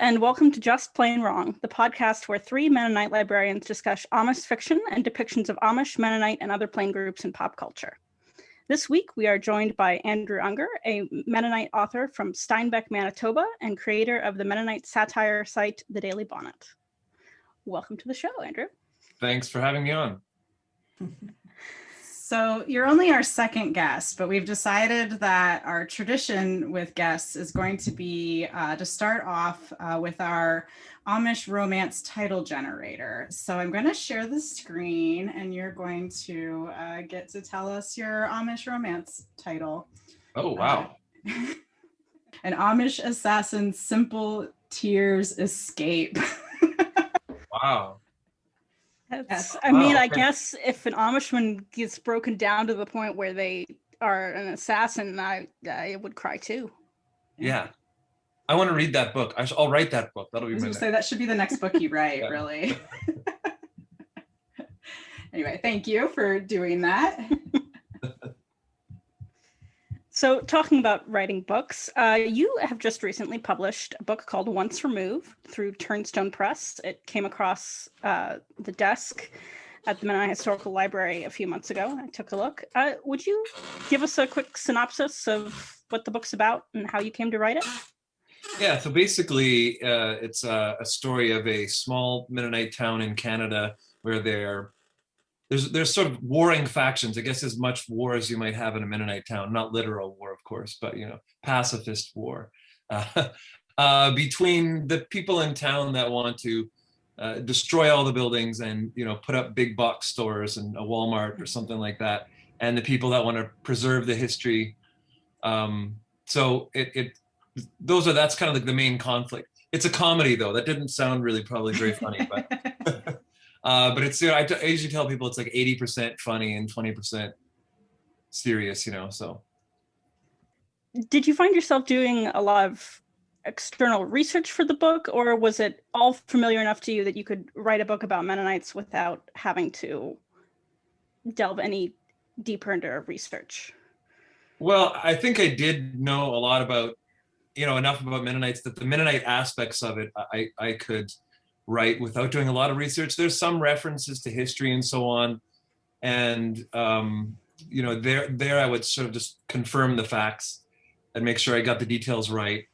and welcome to Just Plain Wrong, the podcast where three Mennonite librarians discuss Amish fiction and depictions of Amish, Mennonite, and other plain groups in pop culture. This week, we are joined by Andrew Unger, a Mennonite author from Steinbeck, Manitoba, and creator of the Mennonite satire site, The Daily Bonnet. Welcome to the show, Andrew. Thanks for having me on. So you're only our second guest, but we've decided that our tradition with guests is going to be to start off with our Amish romance title generator. So I'm going to share the screen and you're going to get to tell us your Amish romance title. Oh, wow. An Amish assassin's simple tears escape. Wow. I guess if an Amishman gets broken down to the point where they are an assassin, I would cry too. Yeah. I want to read that book. I'll write that book. That'll be my next. So that should be the next book you write, yeah. Really. Anyway, thank you for doing that. So talking about writing books, you have just recently published a book called Once Removed through Turnstone Press. It came across the desk at the Mennonite Historical Library a few months ago. I took a look. Would you give us a quick synopsis of what the book's about and how you came to write it? Yeah, so basically it's a story of a small Mennonite town in Canada where there's sort of warring factions, I guess as much war as you might have in a Mennonite town, not literal war, of course, but, pacifist war between the people in town that want to destroy all the buildings and, put up big box stores and a Walmart or something like that, and the people that want to preserve the history. So that's kind of like the main conflict. It's a comedy though. That didn't sound really probably very funny, but but it's, I usually tell people it's like 80% funny and 20% serious, so. Did you find yourself doing a lot of external research for the book, or was it all familiar enough to you that you could write a book about Mennonites without having to delve any deeper into research? Well, I think I did know a lot about, enough about Mennonites that the Mennonite aspects of it, I could write without doing a lot of research. There's some references to history and so on. And, there I would sort of just confirm the facts and make sure I got the details right.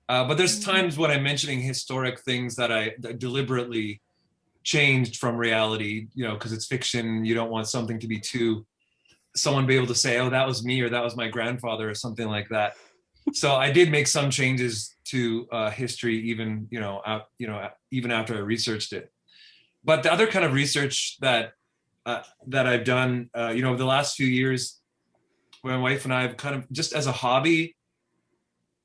But there's times when I'm mentioning historic things that I deliberately changed from reality, because it's fiction. You don't want something to be someone be able to say, oh, that was me, or that was my grandfather, or something like that. So I did make some changes to history, even even after I researched it. But the other kind of research that I've done, over the last few years, my wife and I have kind of just as a hobby,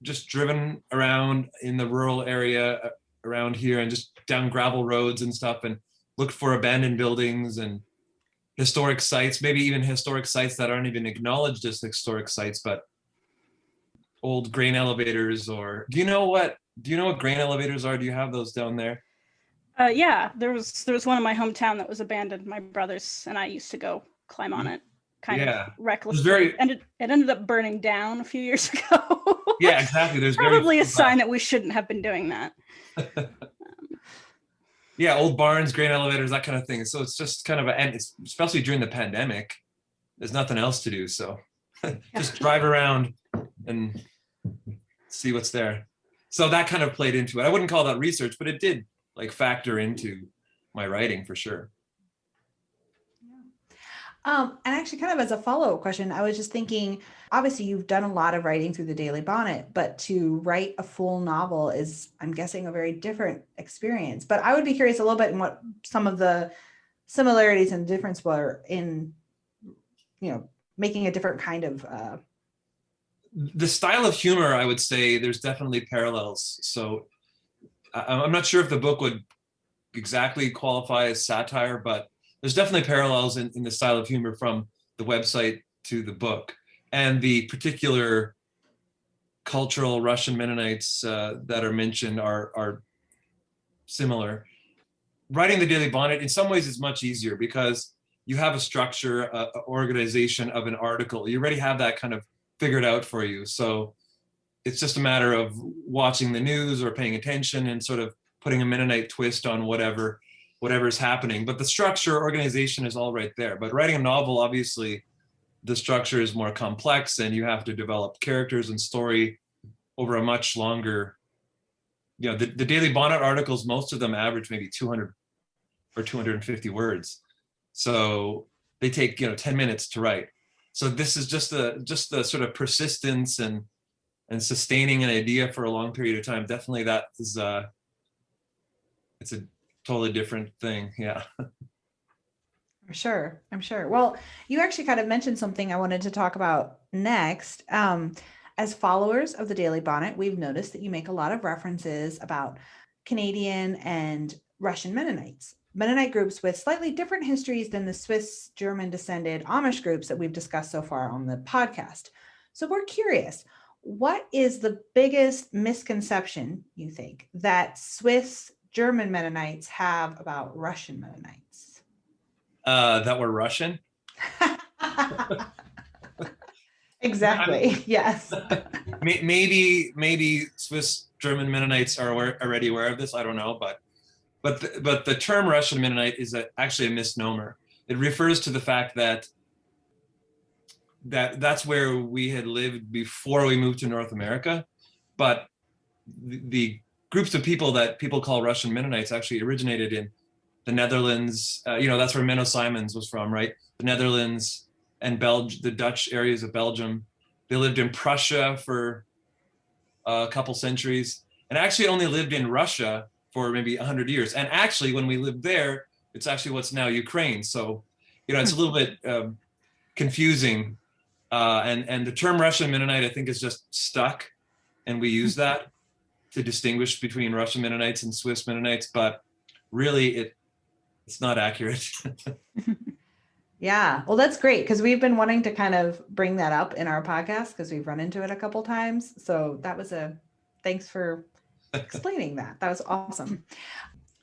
just driven around in the rural area around here and just down gravel roads and stuff, and looked for abandoned buildings and historic sites, maybe even historic sites that aren't even acknowledged as historic sites, but old grain elevators. Or do you know what grain elevators are? Do you have those down there? Yeah, there was one in my hometown that was abandoned. My brothers and I used to go climb on it, kind of recklessly. It ended up burning down a few years ago. Yeah, exactly. There's probably a sign that we shouldn't have been doing that. Yeah, old barns, grain elevators, that kind of thing. So it's just kind of and especially during the pandemic, there's nothing else to do. So just drive around and see what's there. So that kind of played into it. I wouldn't call that research, but it did factor into my writing for sure. And actually, kind of as a follow-up question, I was just thinking, obviously you've done a lot of writing through the Daily Bonnet, but to write a full novel is, I'm guessing, a very different experience. But I would be curious a little bit in what some of the similarities and difference were in, making a different kind of... The style of humor, I would say there's definitely parallels. So I'm not sure if the book would exactly qualify as satire, but there's definitely parallels in the style of humor from the website to the book, and the particular cultural Russian Mennonites that are mentioned are similar. Writing the Daily Bonnet in some ways is much easier because you have a structure, organization of an article. You already have that kind of figured out for you. So it's just a matter of watching the news or paying attention and sort of putting a Mennonite twist on whatever's happening. But the structure, organization is all right there. But writing a novel, obviously, the structure is more complex and you have to develop characters and story over a much longer, the Daily Bonnet articles, most of them average maybe 200 or 250 words. So they take, 10 minutes to write. So this is just the sort of persistence and sustaining an idea for a long period of time. Definitely that is it's a totally different thing. Yeah. I'm sure. Well, you actually kind of mentioned something I wanted to talk about next. As followers of the Daily Bonnet, we've noticed that you make a lot of references about Canadian and Russian Mennonites, Mennonite groups with slightly different histories than the Swiss German descended Amish groups that we've discussed so far on the podcast. So we're curious, what is the biggest misconception you think that Swiss German Mennonites have about Russian Mennonites? That we're Russian? Exactly. Yes. Maybe Swiss German Mennonites are already aware of this. I don't know, but the term Russian Mennonite is actually a misnomer. It refers to the fact that's where we had lived before we moved to North America, but the groups of people that people call Russian Mennonites actually originated in the Netherlands. That's where Menno Simons was from, right? The Netherlands and the Dutch areas of Belgium. They lived in Prussia for a couple centuries, and actually only lived in Russia for maybe 100 years. And actually, when we lived there, it's actually what's now Ukraine. So, it's a little bit confusing. And the term Russian Mennonite, I think, is just stuck, and we use that to distinguish between Russian Mennonites and Swiss Mennonites. But really, it's not accurate. Yeah, well, that's great because we've been wanting to kind of bring that up in our podcast because we've run into it a couple times. So that was thanks for explaining that. That was awesome.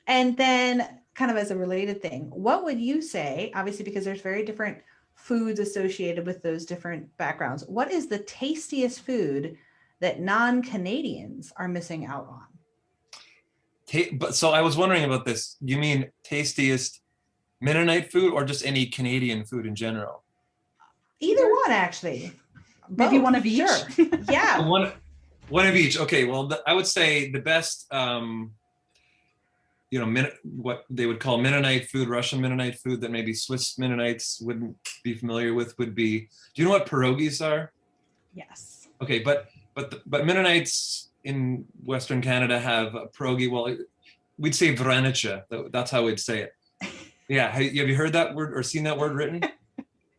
And then kind of as a related thing, what would you say, obviously, because there's very different foods associated with those different backgrounds, what is the tastiest food that non-Canadians are missing out on? So I was wondering about this. You mean tastiest Mennonite food or just any Canadian food in general? Either one, actually. Maybe one of each. Sure. Yeah. One of each. Okay. Well, I would say the best, what they would call Mennonite food, Russian Mennonite food that maybe Swiss Mennonites wouldn't be familiar with would be. Do you know what pierogies are? Yes. Okay, but Mennonites in Western Canada have a pierogi. Well, we'd say vrenice. That's how we'd say it. Yeah, have you heard that word or seen that word written?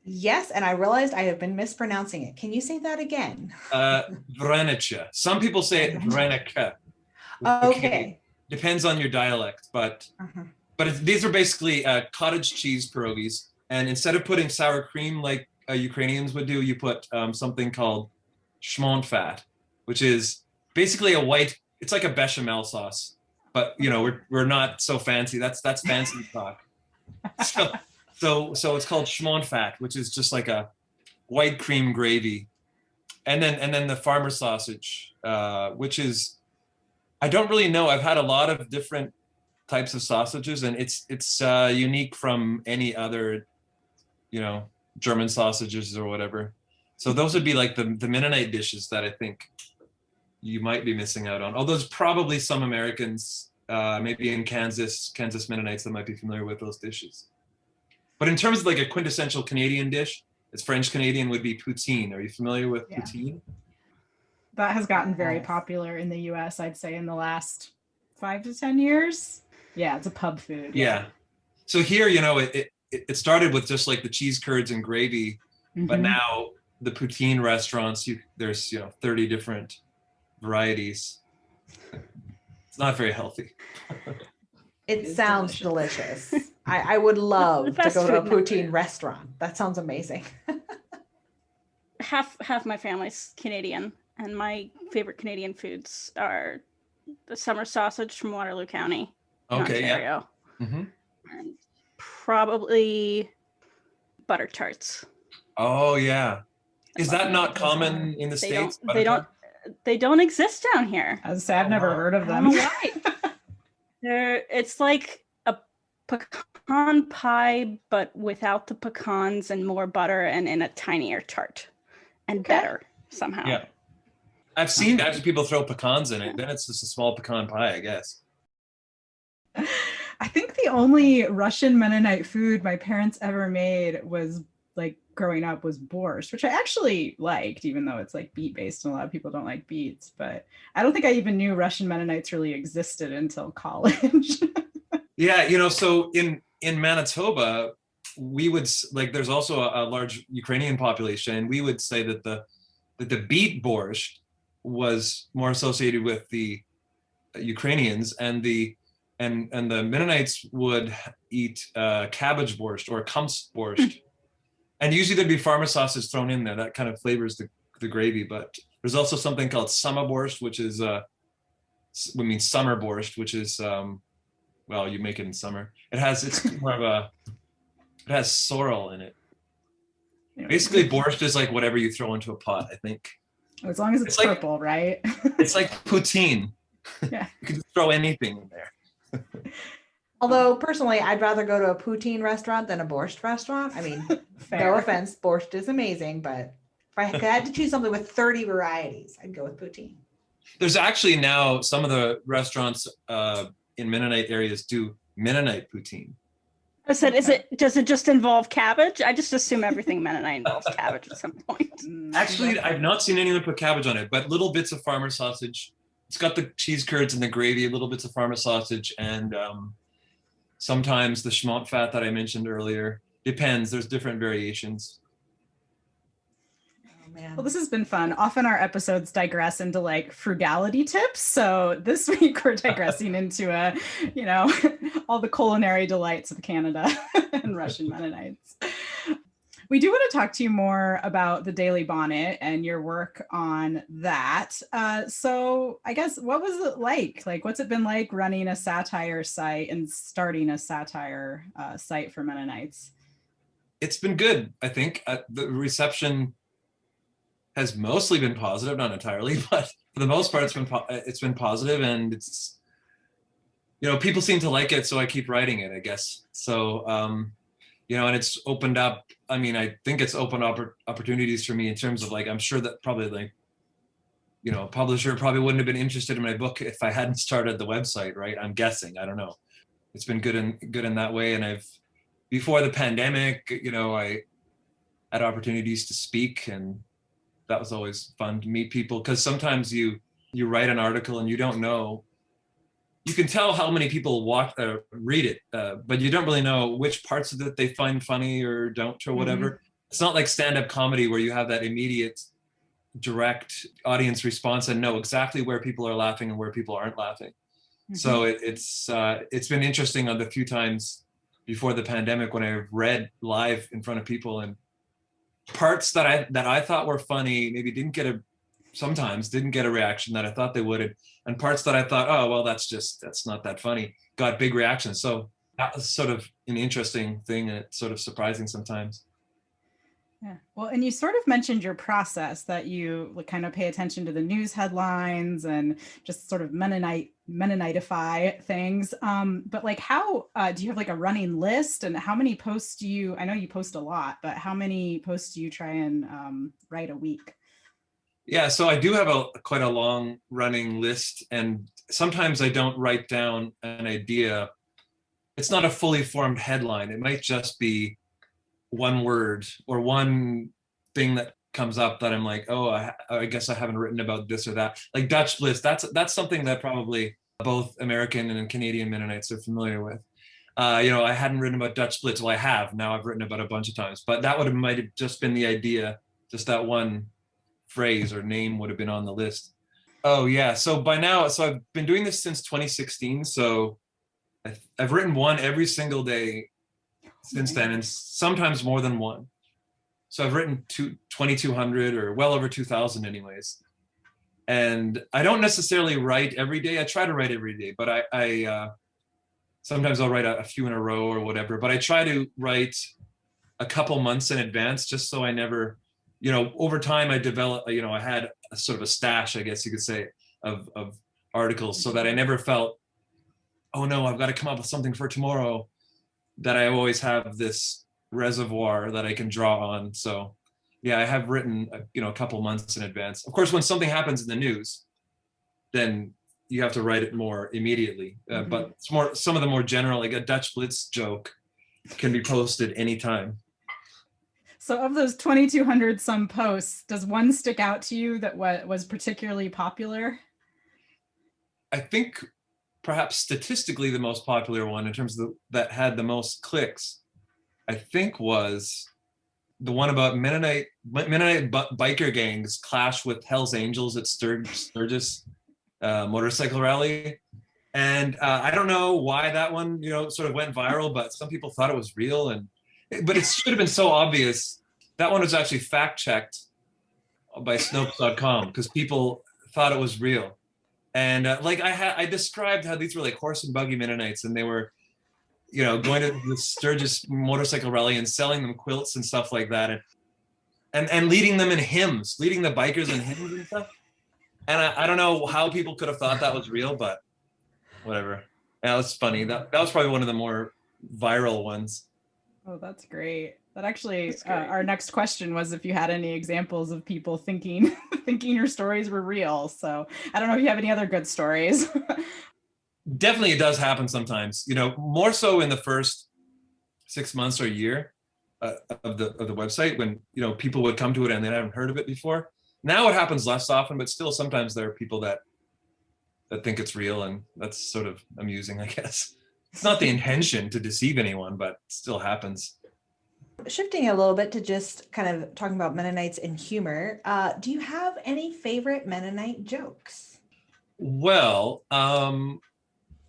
Yes, and I realized I have been mispronouncing it. Can you say that again? Vrenice. Some people say it vrenica. Okay. Depends on your dialect, but these are basically cottage cheese pierogies. And instead of putting sour cream like Ukrainians would do, you put something called schmontfat, which is basically it's like a bechamel sauce. But we're not so fancy. That's fancy talk. So it's called schmontfat, which is just like a white cream gravy, and then the farmer sausage, which is, I don't really know. I've had a lot of different types of sausages, and it's unique from any other, German sausages or whatever. So those would be like the Mennonite dishes that I think you might be missing out on. Although there's probably some Americans, maybe in Kansas Mennonites that might be familiar with those dishes. But in terms of like a quintessential Canadian dish, it's French Canadian, would be poutine. Are you familiar with poutine? That has gotten very popular in the US, I'd say, in the last 5 to 10 years. Yeah, it's a pub food. Yeah. So here, it started with just like the cheese curds and gravy, but now the poutine restaurants, there's 30 different varieties. It's not very healthy. It sounds delicious. I would love to go to a poutine restaurant. That sounds amazing. Half my family's Canadian, and my favorite Canadian foods are the summer sausage from Waterloo County in Ontario. Yeah. And probably butter tarts. Oh yeah. Is that not common in the States? They don't exist down here. I was say I've never heard of I them. don't know why. It's like a pecan pie, but without the pecans and more butter and in a tinier tart and better somehow. Yeah. I've seen actually people throw pecans in it. Then it's just a small pecan pie, I guess. I think the only Russian Mennonite food my parents ever made was like growing up was borscht, which I actually liked, even though it's like beet based and a lot of people don't like beets. But I don't think I even knew Russian Mennonites really existed until college. Yeah, so in Manitoba, we would like there's also a large Ukrainian population, and we would say that the beet borscht was more associated with the Ukrainians, and the Mennonites would eat cabbage borscht or kumps borscht. And usually there'd be farmer sausage thrown in there. That kind of flavors the gravy. But there's also something called summer borscht, which is summer borscht, which is well, you make it in summer. It's more of it has sorrel in it. Basically, borscht is like whatever you throw into a pot, I think. As long as it's purple, like, right? It's like poutine. Yeah. You can just throw anything in there. Although personally, I'd rather go to a poutine restaurant than a borscht restaurant. I mean, no offense, borscht is amazing, but if I had to choose something with 30 varieties, I'd go with poutine. There's actually now some of the restaurants in Mennonite areas do Mennonite poutine. I said, does it just involve cabbage? I just assume everything Mennonite involves cabbage at some point. Actually, I've not seen anyone put cabbage on it, but little bits of farmer sausage. It's got the cheese curds and the gravy, little bits of farmer sausage, and sometimes the schmont fat that I mentioned earlier. Depends. There's different variations. Oh, man. Well, this has been fun. Often our episodes digress into like frugality tips. So this week we're digressing into all the culinary delights of Canada and Russian Mennonites. We do want to talk to you more about the Daily Bonnet and your work on that. So I guess, what was it like? Like, what's it been like running a satire site and starting a satire site for Mennonites? It's been good, I think. The reception has mostly been positive, not entirely, but for the most part, it's been positive, and it's, people seem to like it, so I keep writing it, I guess. So, and it's opened up. I mean, I think it's opened up opportunities for me in terms of like, I'm sure that probably a publisher probably wouldn't have been interested in my book if I hadn't started the website, right? I'm guessing. I don't know. It's been good in that way. And before the pandemic, I had opportunities to speak, and that was always fun to meet people, because sometimes you write an article and you don't know. You can tell how many people read it, but you don't really know which parts of it they find funny or don't or whatever. Mm-hmm. It's not like stand-up comedy where you have that immediate, direct audience response and know exactly where people are laughing and where people aren't laughing. Mm-hmm. So it's been interesting on the few times before the pandemic when I've read live in front of people, and parts that I thought were funny maybe didn't get a reaction that I thought they would, and parts that I thought, oh well, that's not that funny, got big reactions. So that was sort of an interesting thing, and it's sort of surprising sometimes. Yeah. Well, and you sort of mentioned your process, that you kind of pay attention to the news headlines and just sort of Mennoniteify things. But like, how do you have like a running list, and how many posts I know you post a lot, but how many posts do you try and write a week? Yeah, so I do have quite a long running list, and sometimes I don't write down an idea. It's not a fully formed headline. It might just be one word or one thing that comes up that I'm like, oh, I guess I haven't written about this or that. Like Dutch Bliss, that's something that probably both American and Canadian Mennonites are familiar with. I hadn't written about Dutch Blitz. Well, I have. Now I've written about it a bunch of times, but that might have just been the idea, just that one phrase or name would have been on the list. Oh yeah, so by now, I've been doing this since 2016, so I've written one every single day since then, and sometimes more than one. So I've written 2,200 or well over 2,000 anyways. And I don't necessarily write every day. I try to write every day, but I sometimes I'll write a few in a row or whatever, but I try to write a couple months in advance just so I never over time I developed, I had a sort of a stash, I guess you could say, of articles, so that I never felt, oh no, I've got to come up with something for tomorrow, that I always have this reservoir that I can draw on. So yeah, I have written, a couple months in advance. Of course, when something happens in the news, then you have to write it more immediately. But it's some of the more general, like a Dutch Blitz joke can be posted anytime. So of those 2,200 some posts, does one stick out to you that was particularly popular? I think perhaps statistically the most popular one in terms of that had the most clicks, I think, was the one about Mennonite biker gangs clash with Hell's Angels at Sturgis motorcycle rally. And I don't know why that one, sort of went viral, but some people thought it was real. But it should have been so obvious. That one was actually fact checked by Snopes.com because people thought it was real. And I described how these were like horse and buggy Mennonites, and they were, going to the Sturgis motorcycle rally and selling them quilts and stuff like that, and leading them in hymns, leading the bikers in hymns and stuff. And I don't know how people could have thought that was real, but whatever. That was funny. That was probably one of the more viral ones. Oh, that's great. That actually, our next question was if you had any examples of people thinking your stories were real. So I don't know if you have any other good stories. Definitely, it does happen sometimes. More so in the first 6 months or a year of the website, when people would come to it and they haven't heard of it before. Now it happens less often, but still sometimes there are people that think it's real, and that's sort of amusing, I guess. It's not the intention to deceive anyone, but it still happens. Shifting a little bit to just kind of talking about Mennonites and humor, do you have any favorite Mennonite jokes? Well, I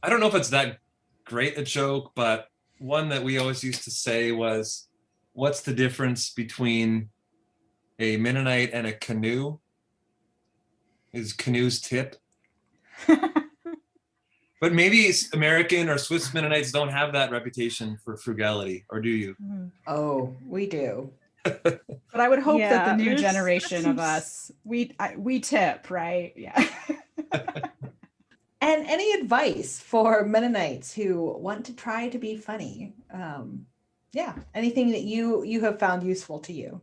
don't know if it's that great a joke, but one that we always used to say was, what's the difference between a Mennonite and a canoe? Is canoe's tip? But maybe American or Swiss Mennonites don't have that reputation for frugality, or do you? Oh, we do. But I would hope that the new there's generation of us, we tip, right? Yeah. And any advice for Mennonites who want to try to be funny? Anything that you have found useful to you?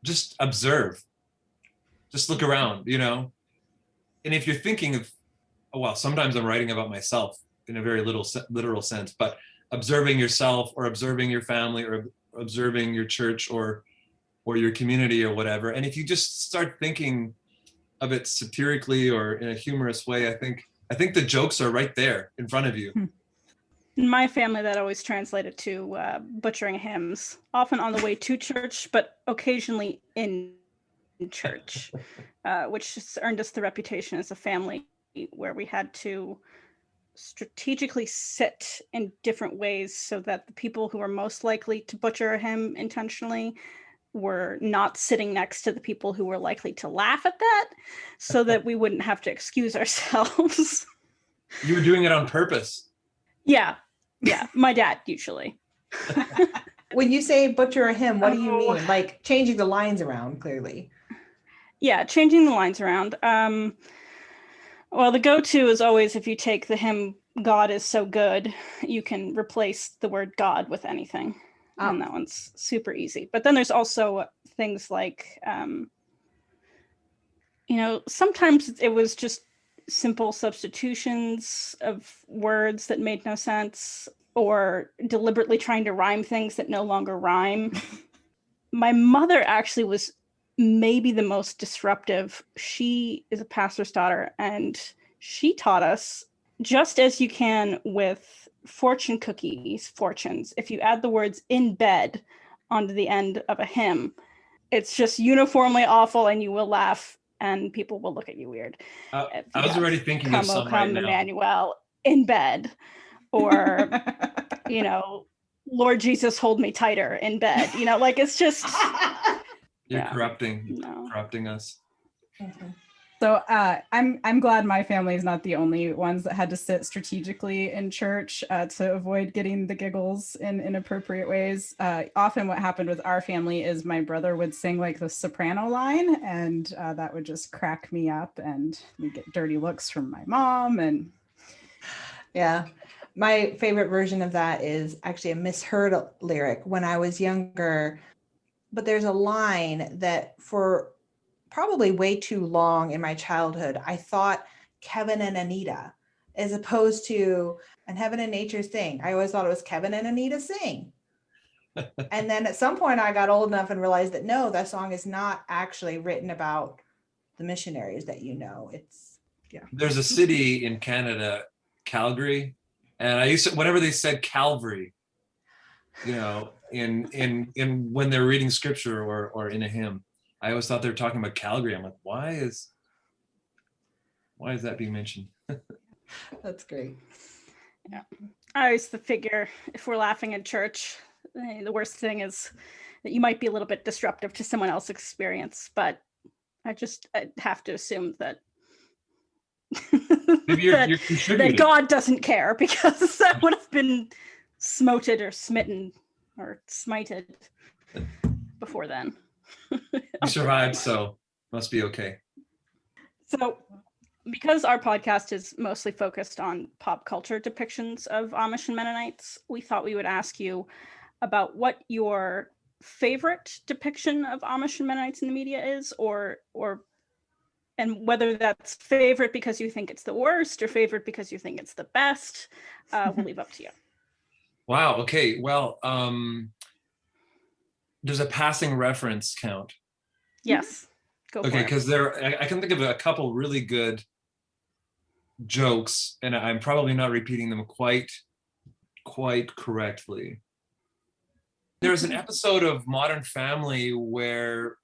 Just observe. Just look around, And if you're thinking of, sometimes I'm writing about myself in a very literal sense, but observing yourself or observing your family or observing your church or your community or whatever. And if you just start thinking of it satirically or in a humorous way, I think the jokes are right there in front of you. In my family, that always translated to butchering hymns, often on the way to church, but occasionally in church, which just earned us the reputation as a family where we had to strategically sit in different ways so that the people who were most likely to butcher a hymn intentionally were not sitting next to the people who were likely to laugh at that, so that we wouldn't have to excuse ourselves. You were doing it on purpose. Yeah, my dad usually. When you say butcher a hymn, what do you mean? Like changing the lines around, clearly. Yeah, changing the lines around. Well, the go-to is always, if you take the hymn "God is so good," you can replace the word God with anything. And that one's super easy. But then there's also things like, sometimes it was just simple substitutions of words that made no sense, or deliberately trying to rhyme things that no longer rhyme. My mother actually was maybe the most disruptive. She is a pastor's daughter, and she taught us, just as you can with fortune cookies, fortunes, if you add the words "in bed" onto the end of a hymn, it's just uniformly awful, and you will laugh and people will look at you weird. I was already thinking of some right now. Emmanuel, in bed, or Lord Jesus, hold me tighter, in bed. It's just You're corrupting us. So So I'm glad my family is not the only ones that had to sit strategically in church to avoid getting the giggles in inappropriate ways. Often what happened with our family is my brother would sing like the soprano line, and that would just crack me up, and we get dirty looks from my mom. And yeah, my favorite version of that is actually a misheard lyric when I was younger, but there's a line that for probably way too long in my childhood, I thought Kevin and Anita, as opposed to "and heaven and nature sing." I always thought it was Kevin and Anita sing. And then at some point I got old enough and realized that no, that song is not actually written about the missionaries that you know. It's, yeah. There's a city in Canada, Calgary, and I used to, whenever they said Calvary, you know, in when they're reading scripture or in a hymn, I always thought they were talking about Calgary. I'm like, why is that being mentioned? That's great. Yeah, I used to figure if we're laughing in church, the worst thing is that you might be a little bit disruptive to someone else's experience, but I have to assume that Maybe you're contributing. that God doesn't care, because I would have been smoted or smitten or smited before then. You survived, so must be okay. So, because our podcast is mostly focused on pop culture depictions of Amish and Mennonites, we thought we would ask you about what your favorite depiction of Amish and Mennonites in the media is, and whether that's favorite because you think it's the worst or favorite because you think it's the best. We'll leave up to you. Wow. Okay. Well, does a passing reference count? Yes. Go for it. Okay, because I can think of a couple really good jokes, and I'm probably not repeating them quite correctly. There's an episode of Modern Family where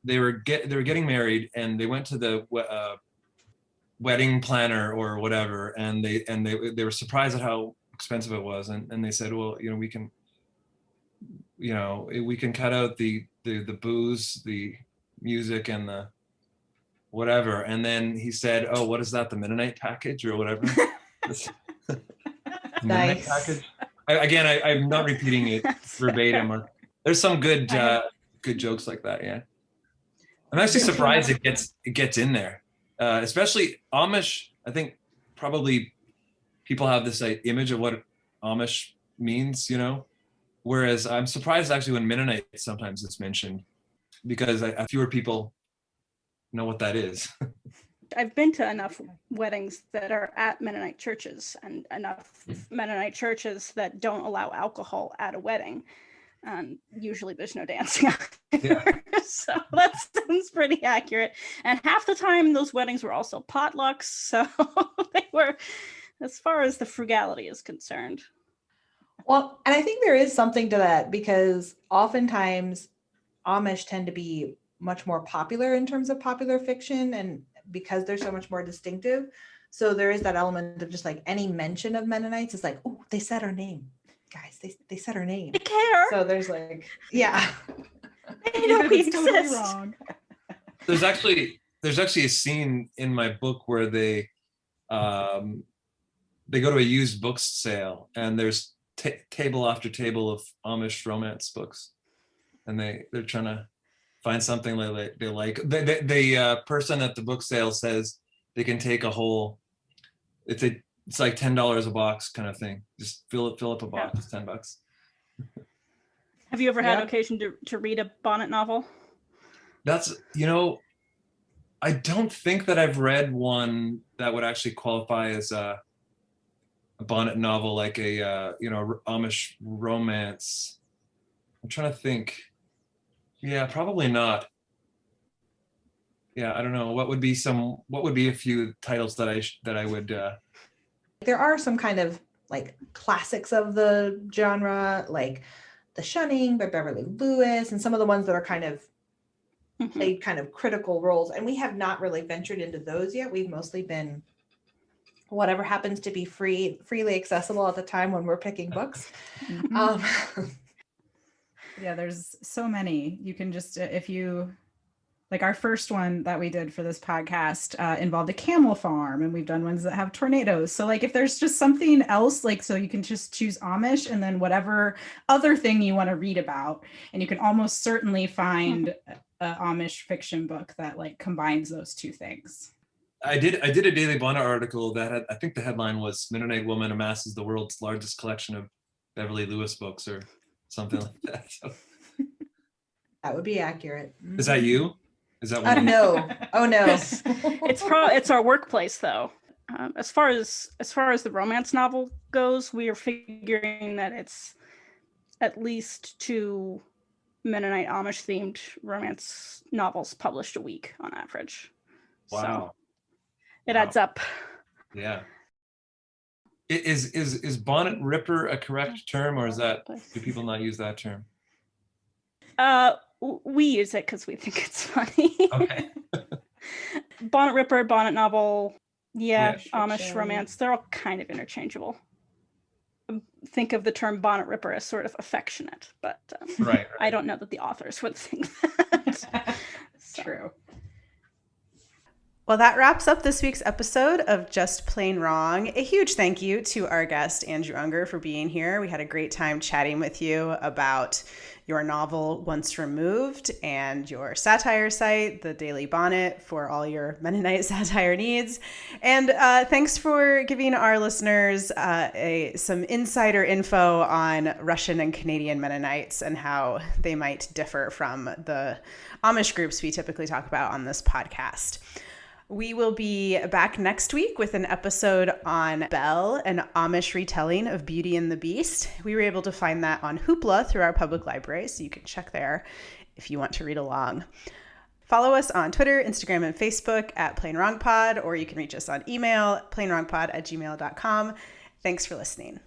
they were getting married, and they went to the wedding planner or whatever, and they were surprised at how expensive it was, and they said, well, you know, we can cut out the booze, the music, and the whatever. And then he said, oh, what is that, the Mennonite package or whatever? Mennonite package. I'm not repeating it verbatim. There's some good jokes like that. Yeah, I'm actually surprised it gets in there, especially Amish. I think probably people have this image of what Amish means, you know, whereas I'm surprised actually when Mennonite sometimes it's mentioned, because fewer people know what that is. I've been to enough weddings that are at Mennonite churches, and enough Mennonite churches that don't allow alcohol at a wedding. And usually there's no dancing. Yeah. So that sounds pretty accurate. And half the time those weddings were also potlucks. So they were, as far as the frugality is concerned. Well, and I think there is something to that, because oftentimes Amish tend to be much more popular in terms of popular fiction, and because they're so much more distinctive. So there is that element of just like any mention of Mennonites is like, oh, they said our name. Guys, they said our name. They care. So there's like, yeah. They know we exist. Totally wrong. There's actually a scene in my book where they go to a used books sale, and there's table after table of Amish romance books, and they're trying to find something they like. The person at the book sale says they can take a whole. It's like $10 a box kind of thing. Just fill up a box. It's $10. Have you ever had occasion to read a Bonnet novel? That's, I don't think that I've read one that would actually qualify as a Bonnet novel, like a Amish romance. I'm trying to think. Yeah, probably not. Yeah, I don't know. What would be a few titles that I would. There are some kind of like classics of the genre, like The Shunning by Beverly Lewis, and some of the ones that are kind of played kind of critical roles. And we have not really ventured into those yet. We've mostly been whatever happens to be freely accessible at the time when we're picking books. Yeah, there's so many. You can just, if you Like our first one that we did for this podcast involved a camel farm, and we've done ones that have tornadoes. So like if there's just something else, like so you can just choose Amish and then whatever other thing you want to read about, and you can almost certainly find an Amish fiction book that like combines those two things. I did a Daily Bonnet article that had, I think the headline was "Mennonite Woman Amasses the World's Largest Collection of Beverly Lewis Books" or something like that. So, That would be accurate. is that you? Is that Oh one? no! Oh no! It's our workplace though. As far as the romance novel goes, we are figuring that it's at least 2 Mennonite Amish themed romance novels published a week on average. Wow. So it adds up. Yeah. Is bonnet ripper a correct term, or do people not use that term? We use it because we think it's funny. Okay. Bonnet ripper, bonnet novel, Amish fiction. romance, they're all kind of interchangeable. Think of the term bonnet ripper as sort of affectionate, but Right. I don't know that the authors would think that. So. True. Well, that wraps up this week's episode of Just Plain Wrong. A huge thank you to our guest, Andrew Unger, for being here. We had a great time chatting with you about your novel, Once Removed, and your satire site, the Daily Bonnet, for all your Mennonite satire needs. And thanks for giving our listeners some insider info on Russian and Canadian Mennonites and how they might differ from the Amish groups we typically talk about on this podcast. We will be back next week with an episode on Belle, an Amish retelling of Beauty and the Beast. We were able to find that on Hoopla through our public library, so you can check there if you want to read along. Follow us on Twitter, Instagram, and Facebook at Plain Wrong Pod, or you can reach us on email, plainwrongpod@gmail.com. Thanks for listening.